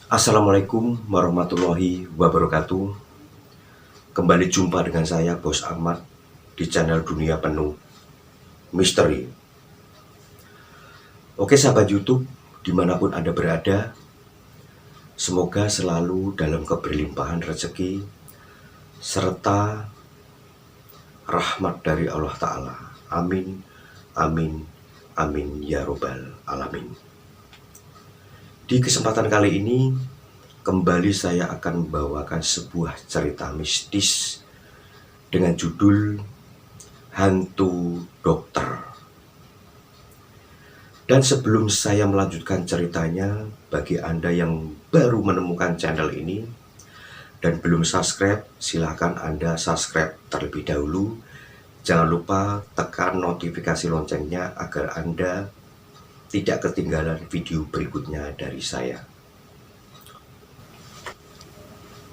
Assalamualaikum warahmatullahi wabarakatuh. Kembali jumpa dengan saya Bos Ahmad di channel Dunia Penuh Misteri. Oke sahabat YouTube, dimanapun Anda berada, semoga selalu dalam keberlimpahan rezeki serta rahmat dari Allah Ta'ala. Amin, amin, amin ya robbal alamin. Di kesempatan kali ini, kembali saya akan membawakan sebuah cerita mistis dengan judul Hantu Dokter. Dan sebelum saya melanjutkan ceritanya, bagi Anda yang baru menemukan channel ini dan belum subscribe, silahkan Anda subscribe terlebih dahulu. Jangan lupa tekan notifikasi loncengnya agar Anda tidak ketinggalan video berikutnya dari saya.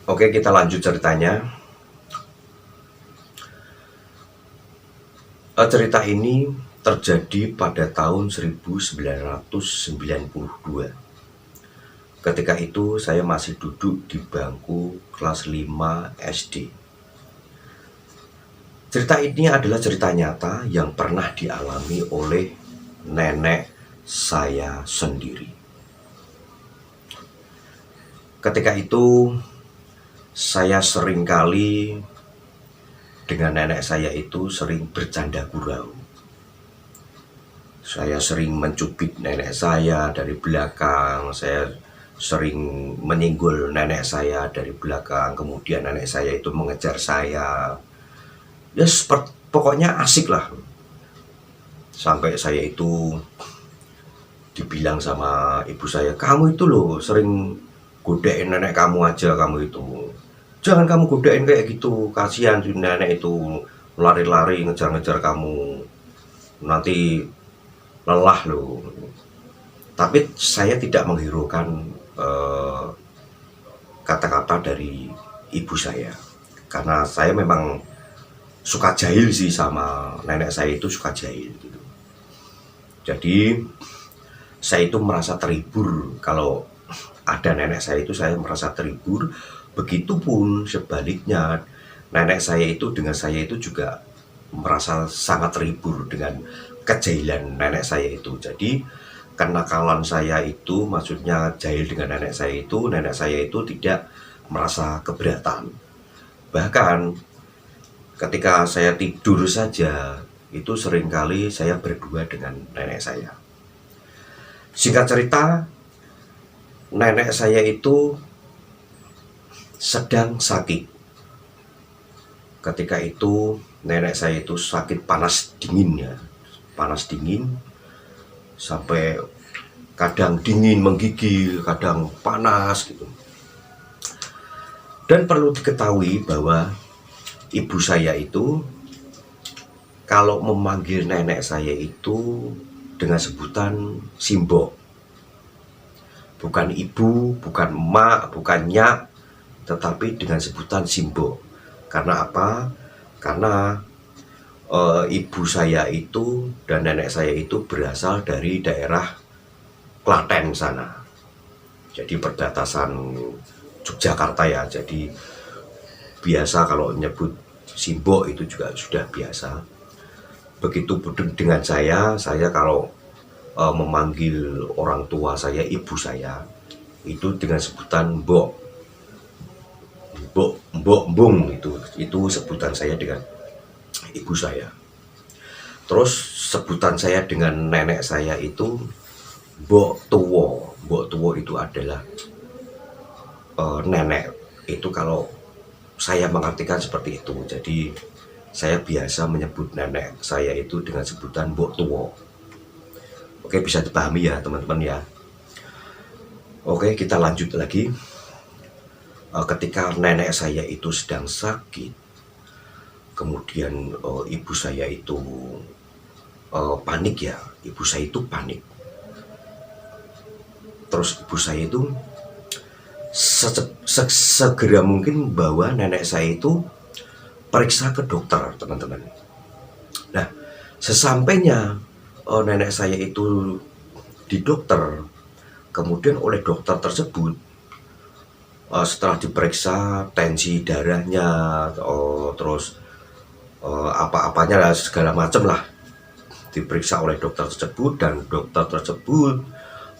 Oke, kita lanjut ceritanya. Cerita ini terjadi pada tahun 1992. Ketika itu saya masih duduk di bangku kelas 5 SD. Cerita ini adalah cerita nyata yang pernah dialami oleh nenek saya sendiri. Ketika itu saya seringkali dengan nenek saya itu sering bercanda gurau. Saya sering mencubit nenek saya dari belakang, saya sering menyinggol nenek saya dari belakang, kemudian nenek saya itu mengejar saya. Ya pokoknya asik lah. Sampai saya itu dibilang sama ibu saya, kamu itu loh sering godain nenek kamu aja, kamu itu jangan kamu godain kayak gitu, kasihan nenek itu lari-lari ngejar-ngejar kamu, nanti lelah loh. Tapi saya tidak menghiraukan kata-kata dari ibu saya, karena saya memang suka jahil sih, sama nenek saya itu suka jahil gitu. Jadi saya itu merasa terhibur kalau ada nenek saya itu, saya merasa terhibur. Begitupun sebaliknya, nenek saya itu dengan saya itu juga merasa sangat terhibur dengan kejahilan nenek saya itu. Jadi kenakalan saya itu, maksudnya jahil dengan nenek saya itu tidak merasa keberatan. Bahkan ketika saya tidur saja, itu seringkali saya berdua dengan nenek saya. Singkat cerita, nenek saya itu sedang sakit. Ketika itu nenek saya itu sakit panas dingin ya, panas dingin sampai kadang dingin menggigil, kadang panas gitu. Dan perlu diketahui bahwa ibu saya itu kalau memanggil nenek saya itu dengan sebutan Simbo. Bukan ibu, bukan emak, bukan nyak, tetapi dengan sebutan Simbo. Karena apa? Karena ibu saya itu dan nenek saya itu berasal dari daerah Klaten sana. Jadi perbatasan Yogyakarta ya. Jadi biasa kalau nyebut Simbo itu juga sudah biasa. Begitu dengan saya kalau memanggil orang tua saya, ibu saya, itu dengan sebutan mbok, mbung, itu sebutan saya dengan ibu saya. Terus sebutan saya dengan nenek saya itu mbok tuwo. Mbok tuwo itu adalah nenek. Itu kalau saya mengartikan seperti itu. Jadi saya biasa menyebut nenek saya itu dengan sebutan mbok tuwo. Oke, bisa dipahami ya teman-teman ya. Oke, kita lanjut lagi. Ketika nenek saya itu sedang sakit, kemudian ibu saya itu panik ya. Ibu saya itu panik. Terus ibu saya itu segera mungkin bawa nenek saya itu periksa ke dokter, teman-teman. Nah, sesampainya nenek saya itu di dokter, kemudian oleh dokter tersebut setelah diperiksa tensi darahnya, terus apa-apanya segala macam lah diperiksa oleh dokter tersebut, dan dokter tersebut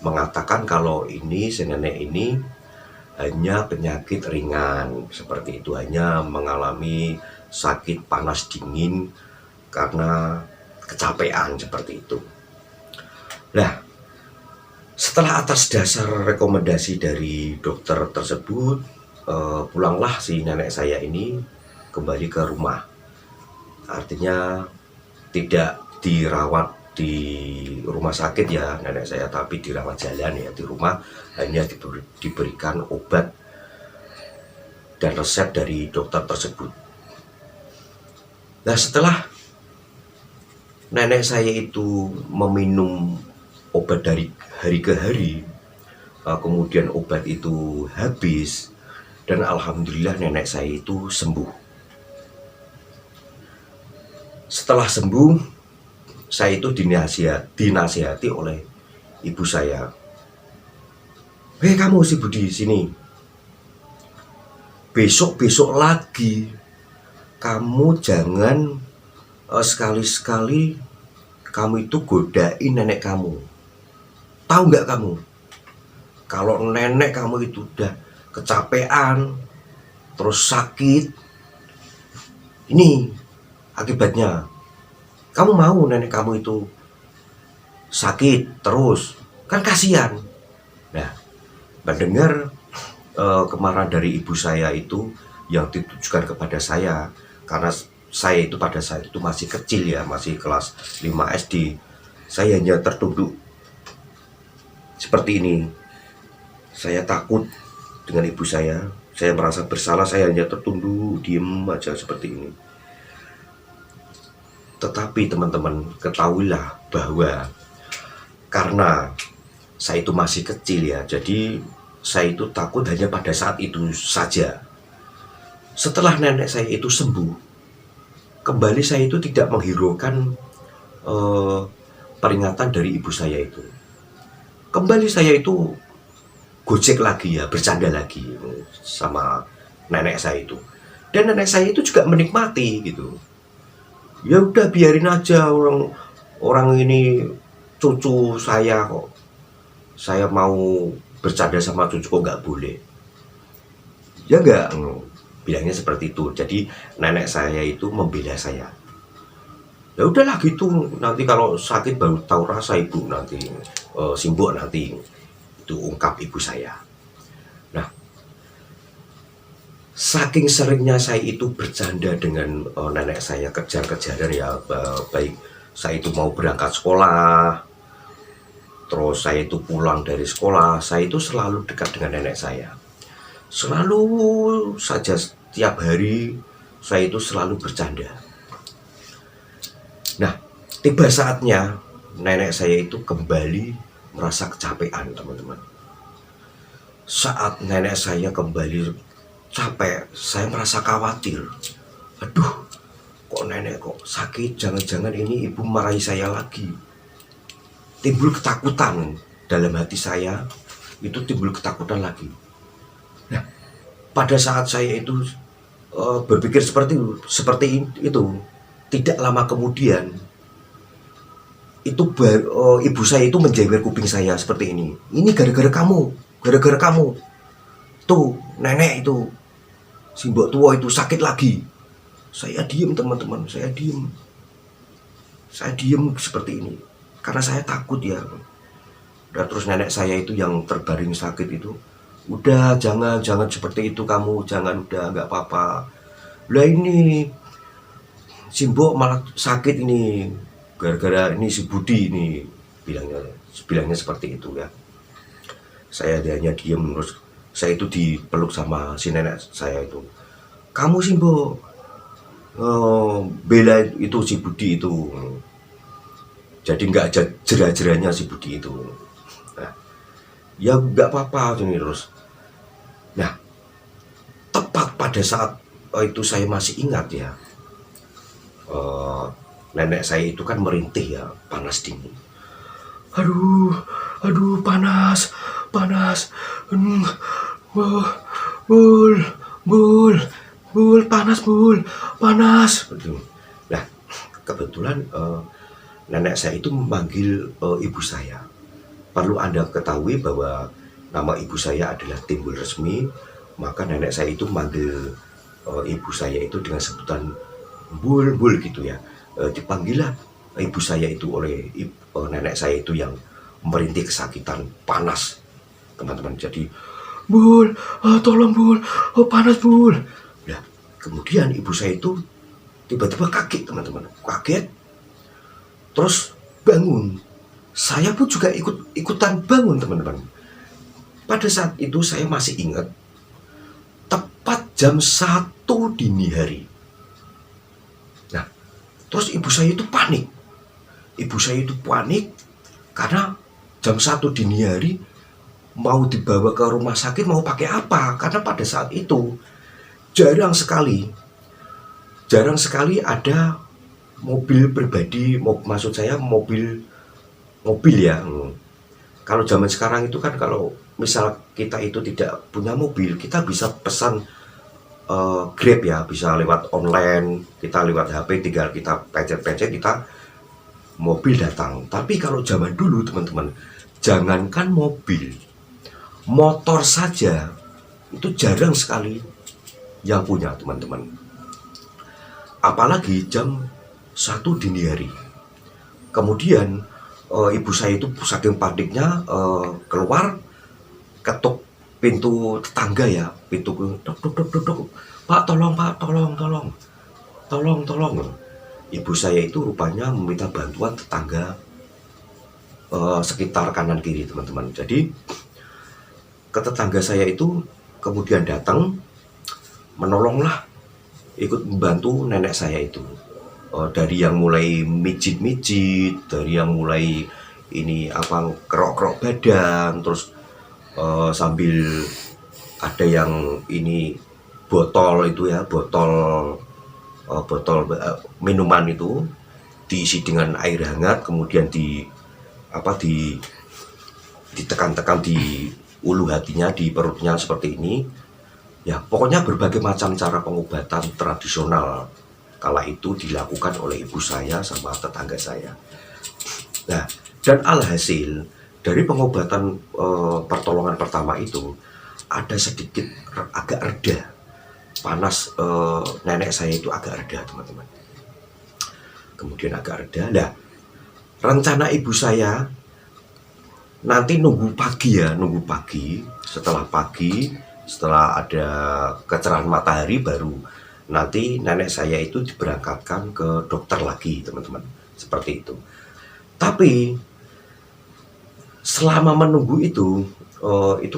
mengatakan kalau ini si nenek ini hanya penyakit ringan seperti itu, hanya mengalami sakit panas dingin karena kecapean seperti itu. Nah, setelah atas dasar rekomendasi dari dokter tersebut, pulanglah si nenek saya ini kembali ke rumah. Artinya tidak dirawat di rumah sakit ya nenek saya, tapi dirawat jalan ya di rumah, hanya diberikan obat dan resep dari dokter tersebut. Nah, setelah nenek saya itu meminum obat dari hari ke hari, kemudian obat itu habis, dan alhamdulillah nenek saya itu sembuh. Setelah sembuh, saya itu dinasihati oleh ibu saya. Hei kamu si Budi, sini. Besok-besok lagi kamu jangan sekali-sekali kamu itu godain nenek kamu. Tahu nggak kamu, kalau nenek kamu itu udah kecapean, terus sakit, ini akibatnya. Kamu mau nenek kamu itu sakit terus, kan kasihan. Nah, mendengar kemarahan dari ibu saya itu yang ditujukan kepada saya, karena saya itu pada saat itu masih kecil ya, masih kelas 5 SD. Saya hanya tertunduk seperti ini. Saya takut dengan ibu saya merasa bersalah, saya hanya tertunduk, diem aja seperti ini. Tetapi teman-teman, ketahuilah bahwa karena saya itu masih kecil ya, jadi saya itu takut hanya pada saat itu saja. Setelah nenek saya itu sembuh, kembali saya itu tidak menghiraukan peringatan dari ibu saya itu. Kembali saya itu gojek lagi ya, bercanda lagi sama nenek saya itu. Dan nenek saya itu juga menikmati gitu. Ya udah biarin aja, orang ini cucu saya kok. Saya mau bercanda sama cucu kok nggak boleh. Ya nggak, bilangnya seperti itu. Jadi nenek saya itu membela saya. Ya udahlah gitu, nanti kalau sakit baru tahu rasa ibu, nanti simbok nanti, itu ungkap ibu saya. Nah, saking seringnya saya itu bercanda dengan nenek saya, kejar-kejaran ya, baik saya itu mau berangkat sekolah, terus saya itu pulang dari sekolah, saya itu selalu dekat dengan nenek saya. Selalu saja setiap hari saya itu selalu bercanda. Nah, tiba saatnya nenek saya itu kembali merasa kecapean, teman-teman. Saat nenek saya kembali capek, saya merasa khawatir. Aduh, kok nenek kok sakit, jangan-jangan ini ibu marahi saya lagi. Timbul ketakutan dalam hati saya, itu timbul ketakutan lagi. Nah, pada saat saya itu berpikir seperti itu, tidak lama kemudian itu ibu saya itu menjewer kuping saya seperti ini. Ini gara-gara kamu. Tuh, nenek itu, si mbok tua itu sakit lagi. Saya diem teman-teman, saya diem seperti ini karena saya takut ya. Dan terus nenek saya itu yang terbaring sakit itu, udah jangan seperti itu kamu, jangan, udah nggak apa-apa. Lah ini Simbok malah sakit ini gara-gara ini si Budi ini, bilangnya seperti itu ya. Saya hanya diem, terus saya itu dipeluk sama si nenek saya itu. Kamu Simbok bela itu si Budi itu, jadi nggak ada jerah-jerahnya si Budi itu. Nah, ya nggak apa-apa ini terus. Nah, tepat pada saat itu saya masih ingat ya, nenek saya itu kan merintih ya, panas dingin. Aduh panas. Bul, bul, bul, panas bul, panas. Nah, kebetulan nenek saya itu memanggil ibu saya. Perlu Anda ketahui bahwa nama ibu saya adalah Timbul Resmi, maka nenek saya itu memanggil ibu saya itu dengan sebutan bul, bul gitu ya. Dipanggillah ibu saya itu oleh nenek saya itu yang merintih kesakitan panas, teman-teman. Jadi, bul, tolong bul, panas bul. Nah, kemudian ibu saya itu tiba-tiba kaget, teman-teman, kaget, terus bangun. Saya pun juga ikutan bangun, teman-teman. Pada saat itu saya masih ingat, tepat jam 1 dini hari. Nah, terus ibu saya itu panik. Ibu saya itu panik karena jam 1 dini hari mau dibawa ke rumah sakit mau pakai apa? Karena pada saat itu jarang sekali ada mobil pribadi, maksud saya mobil ya. Kalau zaman sekarang itu kan kalau misal kita itu tidak punya mobil, kita bisa pesan Grab ya, bisa lewat online, kita lewat HP, tinggal kita pencet-pencet, kita mobil datang. Tapi kalau zaman dulu, teman-teman, jangankan mobil, motor saja itu jarang sekali yang punya, teman-teman. Apalagi jam 1 dini hari. Kemudian ibu saya itu saking paniknya keluar, ketuk pintu tetangga ya, pintu dok dok dok dok dok, Pak tolong, Pak tolong tolong tolong tolong. Ibu saya itu rupanya meminta bantuan tetangga sekitar kanan kiri, teman-teman. Jadi ke tetangga saya itu kemudian datang, menolonglah, ikut membantu nenek saya itu. Dari yang mulai mijit-mijit, dari yang mulai ini apa kerok-kerok badan, terus sambil ada yang ini botol itu ya, botol minuman itu diisi dengan air hangat, kemudian ditekan-tekan di ulu hatinya, di perutnya seperti ini. Ya, pokoknya berbagai macam cara pengobatan tradisional kala itu dilakukan oleh ibu saya sama tetangga saya. Nah, dan alhasil dari pengobatan pertolongan pertama itu ada sedikit agak reda. Panas nenek saya itu agak reda, teman-teman. Kemudian agak reda. Nah, rencana ibu saya nanti nunggu pagi, setelah ada kecerahan matahari baru nanti nenek saya itu diberangkatkan ke dokter lagi, teman-teman. Seperti itu. Tapi selama menunggu itu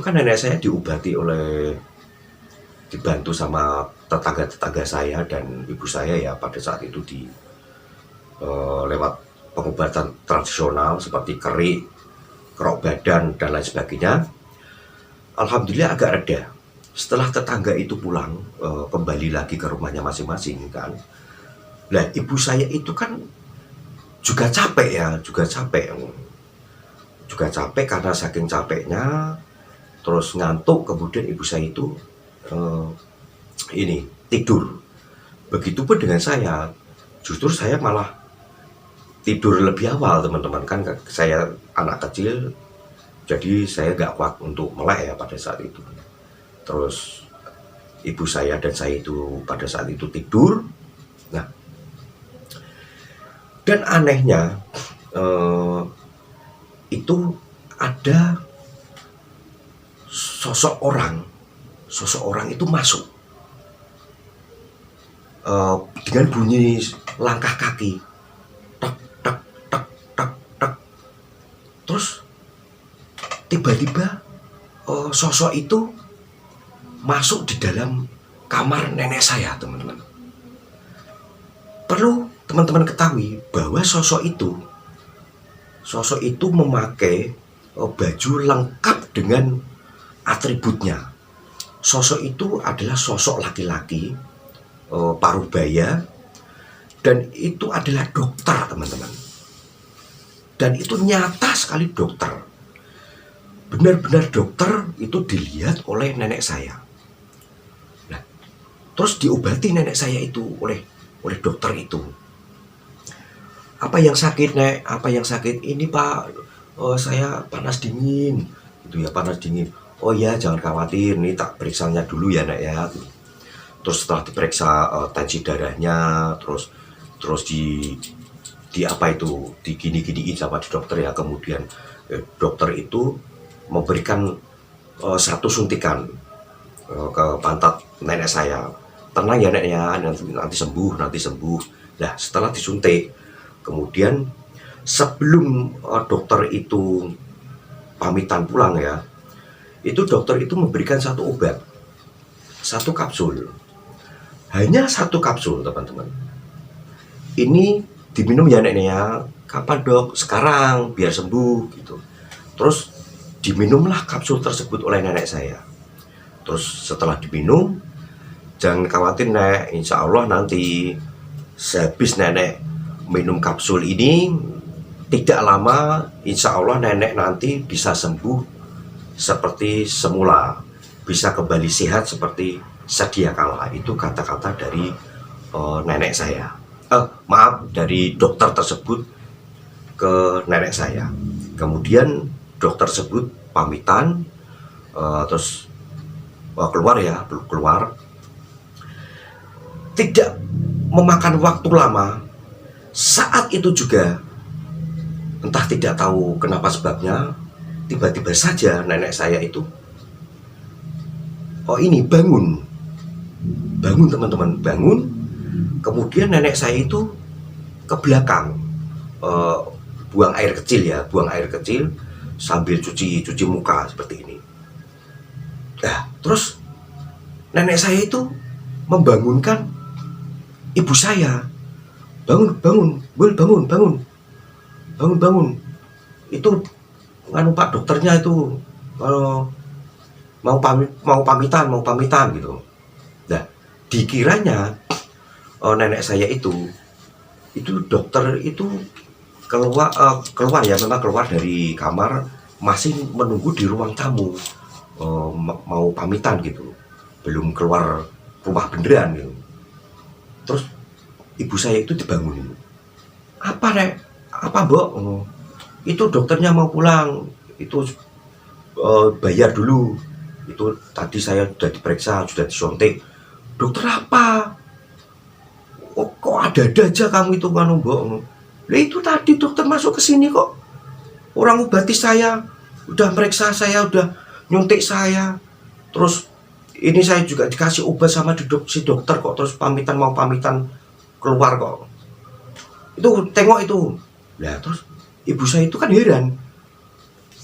kan nenek saya dibantu sama tetangga-tetangga saya dan ibu saya ya, pada saat itu lewat pengobatan tradisional seperti kerok badan dan lain sebagainya. Alhamdulillah agak reda. Setelah tetangga itu pulang kembali lagi ke rumahnya masing-masing kan. Nah, ibu saya itu kan juga capek karena saking capeknya, terus ngantuk, kemudian ibu saya itu tidur. Begitupun dengan saya, justru saya malah tidur lebih awal, teman-teman. Kan saya anak kecil, jadi saya gak kuat untuk melek ya pada saat itu. Terus ibu saya dan saya itu pada saat itu tidur. Nah, dan anehnya itu ada sosok orang itu masuk dengan bunyi langkah kaki, tek tek tek tek tek. Terus tiba-tiba sosok itu masuk di dalam kamar nenek saya, teman-teman. Perlu teman-teman ketahui bahwa sosok itu memakai baju lengkap dengan atributnya. Sosok itu adalah sosok laki-laki, parubaya, dan itu adalah dokter, teman-teman. Dan itu nyata sekali dokter. Benar-benar dokter itu dilihat oleh nenek saya. Terus diobati nenek saya itu oleh dokter itu. Apa yang sakit, Nek? Apa yang sakit? Ini, Pak, saya panas dingin. Itu ya, panas dingin. Oh ya, jangan khawatir, ini tak periksanya dulu ya, Nek ya. Terus setelah diperiksa tensi darahnya, terus di apa itu, digini-giniin sama di dokter ya. Kemudian dokter itu memberikan satu suntikan ke pantat nenek saya. Tenang ya, Nek ya, nanti sembuh, nanti sembuh. Nah, setelah disuntik, kemudian sebelum dokter itu pamitan pulang ya, itu dokter itu memberikan satu obat, satu kapsul. Hanya satu kapsul, teman-teman. Ini diminum ya, Nek ya. Kapan, Dok? Sekarang, biar sembuh gitu. Terus diminumlah kapsul tersebut oleh nenek saya. Terus setelah diminum, jangan khawatir, Nek, insya Allah nanti sehabis nenek minum kapsul ini, tidak lama insya Allah nenek nanti bisa sembuh seperti semula, bisa kembali sehat seperti sedia kala. Itu kata-kata dari nenek saya, maaf, dari dokter tersebut ke nenek saya. Kemudian dokter tersebut pamitan, terus keluar ya, keluar. Tidak memakan waktu lama, saat itu juga entah tidak tahu kenapa sebabnya, tiba-tiba saja nenek saya itu bangun, teman-teman, bangun. Kemudian nenek saya itu ke belakang, buang air kecil sambil cuci muka seperti ini. Nah, terus nenek saya itu membangunkan ibu saya. Bangun. Itu Pak, dokternya itu mau pamitan gitu. Nah, dikiranya nenek saya itu dokter itu keluar ya, memang keluar dari kamar, masih menunggu di ruang tamu, mau pamitan gitu, belum keluar rumah beneran gitu. Terus ibu saya itu dibangunin. Apa, Nek? Apa, Mbok? Itu dokternya mau pulang. Itu bayar dulu. Itu tadi saya sudah diperiksa, sudah disuntik. Dokter apa? Kok ada-ada aja kamu itu, Mbok? Lah itu tadi dokter masuk ke sini kok. Orang obati saya, udah meriksa saya, udah nyuntik saya. Terus ini saya juga dikasih obat sama si dokter kok, terus mau pamitan keluar kok. Itu tengok itu. Nah, terus ibu saya itu kan heran.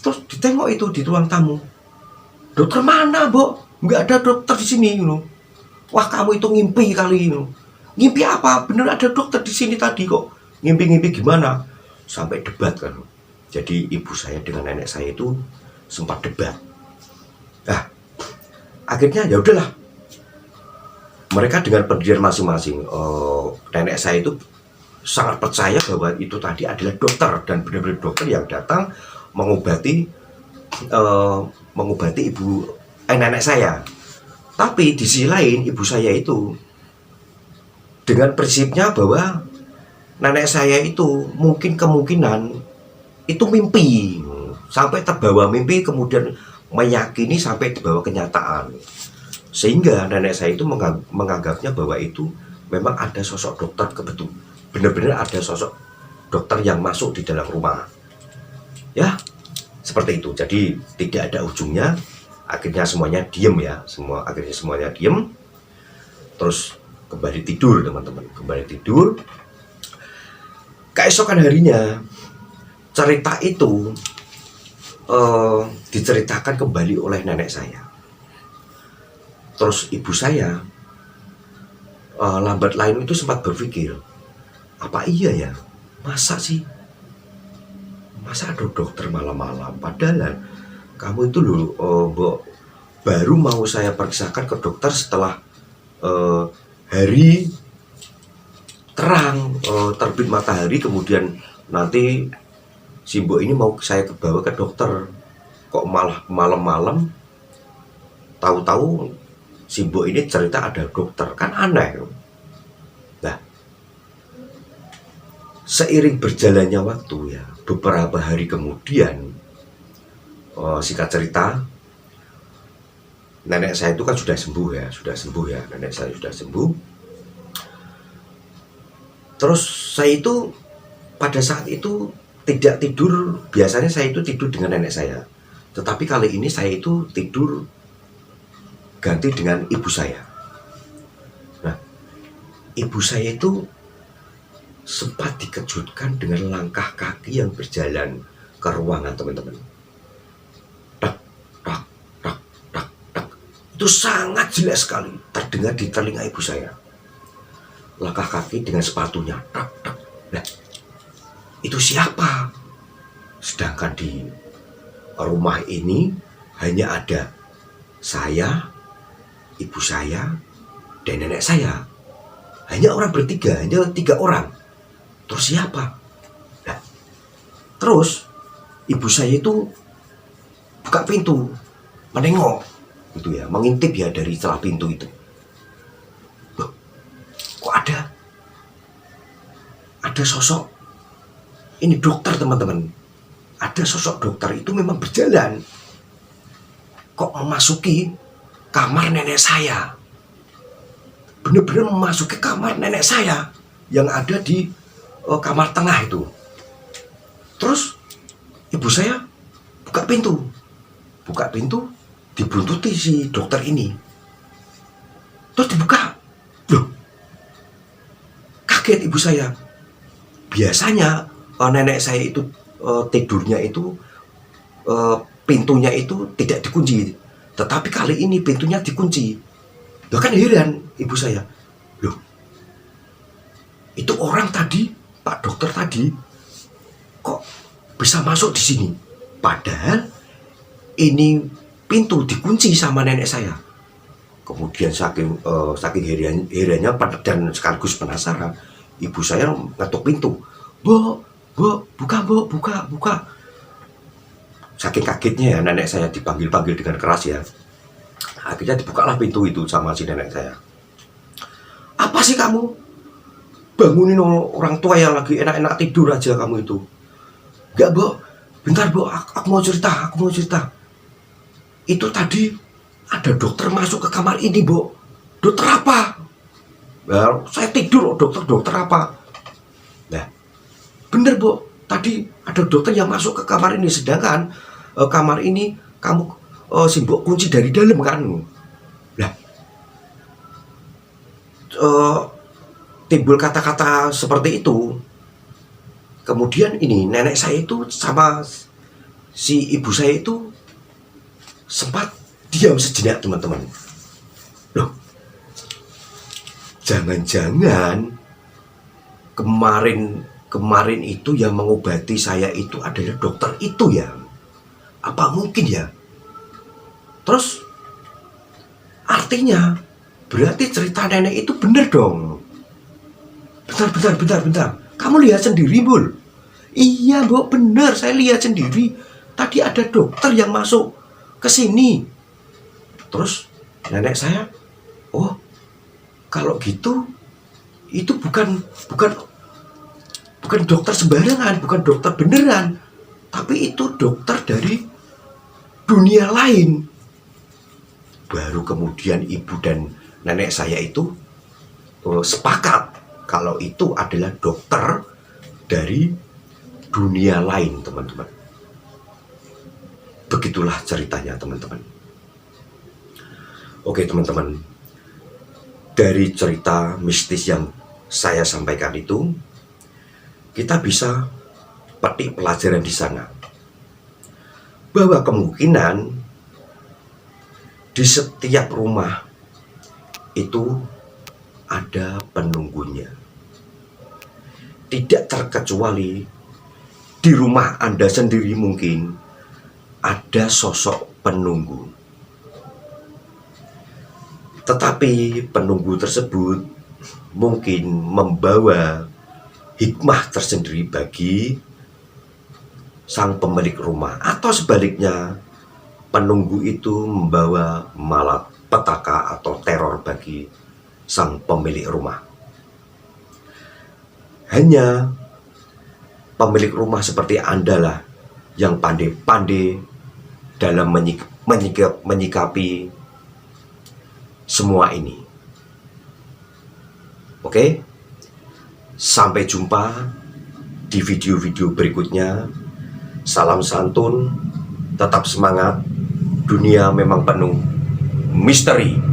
Terus ditengok itu di ruang tamu. Dokter mana, Mbok? Nggak ada dokter di sini, Wah, kamu itu ngimpi kali, Ngimpi apa? Bener ada dokter di sini tadi kok. Ngimpi gimana? Sampai debat kan. Jadi ibu saya dengan nenek saya itu sempat debat. Nah, akhirnya ya udahlah, mereka dengan pendirian masing-masing. Nenek saya itu sangat percaya bahwa itu tadi adalah dokter, dan benar-benar dokter yang datang mengobati nenek saya. Tapi di sisi lain ibu saya itu dengan prinsipnya bahwa nenek saya itu kemungkinan itu mimpi, sampai terbawa mimpi, kemudian meyakini sampai dibawa kenyataan, sehingga nenek saya itu menganggapnya bahwa itu memang ada sosok dokter, benar-benar ada sosok dokter yang masuk di dalam rumah ya, seperti itu. Jadi tidak ada ujungnya, akhirnya semuanya diem ya, akhirnya semuanya diem. Terus kembali tidur, teman-teman, kembali tidur. Keesokan harinya cerita itu diceritakan kembali oleh nenek saya. Terus ibu saya lambat laun itu sempat berpikir, apa iya ya, masa ada dokter malam-malam? Padahal kamu itu loh, Mbok, baru mau saya periksakan ke dokter setelah hari terang, terbit matahari, kemudian nanti si Mbok ini mau saya bawa ke dokter. Kok malah malam-malam, tahu-tahu si Mbok ini cerita ada dokter, kan aneh. Nah, seiring berjalannya waktu ya, beberapa hari kemudian, singkat cerita, nenek saya itu kan sudah sembuh ya, nenek saya sudah sembuh. Terus saya itu pada saat itu tidak tidur, biasanya saya itu tidur dengan nenek saya. Tetapi kali ini saya itu tidur ganti dengan ibu saya. Nah, ibu saya itu sempat dikejutkan dengan langkah kaki yang berjalan ke ruangan, teman-teman. Tak, tak, tak, tak, tak. Itu sangat jelas sekali terdengar di telinga ibu saya. Langkah kaki dengan sepatunya. Tak, tak. Nah, itu siapa? Sedangkan di rumah ini hanya ada saya, ibu saya, dan nenek saya. Hanya orang bertiga, hanya 3 orang. Terus siapa? Nah, terus ibu saya itu buka pintu, menengok, gitu ya, mengintip ya dari celah pintu itu. Loh, kok ada sosok, ini dokter, teman-teman. Ada sosok dokter itu memang berjalan, kok memasuki kamar nenek saya. Benar-benar memasuki kamar nenek saya yang ada di kamar tengah itu. Terus ibu saya buka pintu, dibuntuti si dokter ini. Terus dibuka, loh, kaget ibu saya. Biasanya nenek saya itu tidurnya itu pintunya itu tidak dikunci, tetapi kali ini pintunya dikunci. Loh, kan heran ibu saya. Loh, itu orang tadi, Pak dokter tadi, kok bisa masuk di sini? Padahal ini pintu dikunci sama nenek saya. Kemudian saking herannya dan sekaligus penasaran, ibu saya ngetuk pintu. Bu, buka. Saking kagetnya ya, nenek saya dipanggil-panggil dengan keras ya. Akhirnya dibukalah pintu itu sama si nenek saya. Apa sih kamu? Bangunin orang tua yang lagi enak-enak tidur aja kamu itu. Enggak, Bu. Bentar, Bu. Aku mau cerita. Itu tadi ada dokter masuk ke kamar ini, Bu. Dokter apa? Nah, saya tidur, dokter apa? Nah, bener, Bu. Tadi ada dokter yang masuk ke kamar ini, sedangkan kamar ini kamu Simbok kunci dari dalam kan. Nah, timbul kata-kata seperti itu. Kemudian ini nenek saya itu sama si ibu saya itu sempat diam sejenak, teman-teman. Loh, jangan-jangan kemarin itu yang mengobati saya itu adalah dokter itu ya? Apa mungkin ya? Terus artinya berarti cerita nenek itu benar dong. Bentar. Kamu lihat sendiri, Bul. Iya, Bu, benar. Saya lihat sendiri. Tadi ada dokter yang masuk ke sini. Terus nenek saya, oh, kalau gitu itu bukan dokter sembarangan, bukan dokter beneran, tapi itu dokter dari dunia lain. Baru kemudian ibu dan nenek saya itu sepakat kalau itu adalah dokter dari dunia lain, teman-teman. Begitulah ceritanya, teman-teman. Oke, teman-teman. Dari cerita mistis yang saya sampaikan itu, kita bisa petik pelajaran di sana. Bahwa kemungkinan di setiap rumah itu ada penunggunya. Tidak terkecuali di rumah Anda sendiri mungkin ada sosok penunggu. Tetapi penunggu tersebut mungkin membawa hikmah tersendiri bagi sang pemilik rumah, atau sebaliknya penunggu itu membawa malapetaka atau bagi sang pemilik rumah. Hanya pemilik rumah seperti Anda lah yang pandai-pandai dalam menyikapi semua ini. Oke? Sampai jumpa di video-video berikutnya. Salam santun, tetap semangat. Dunia memang penuh misteri.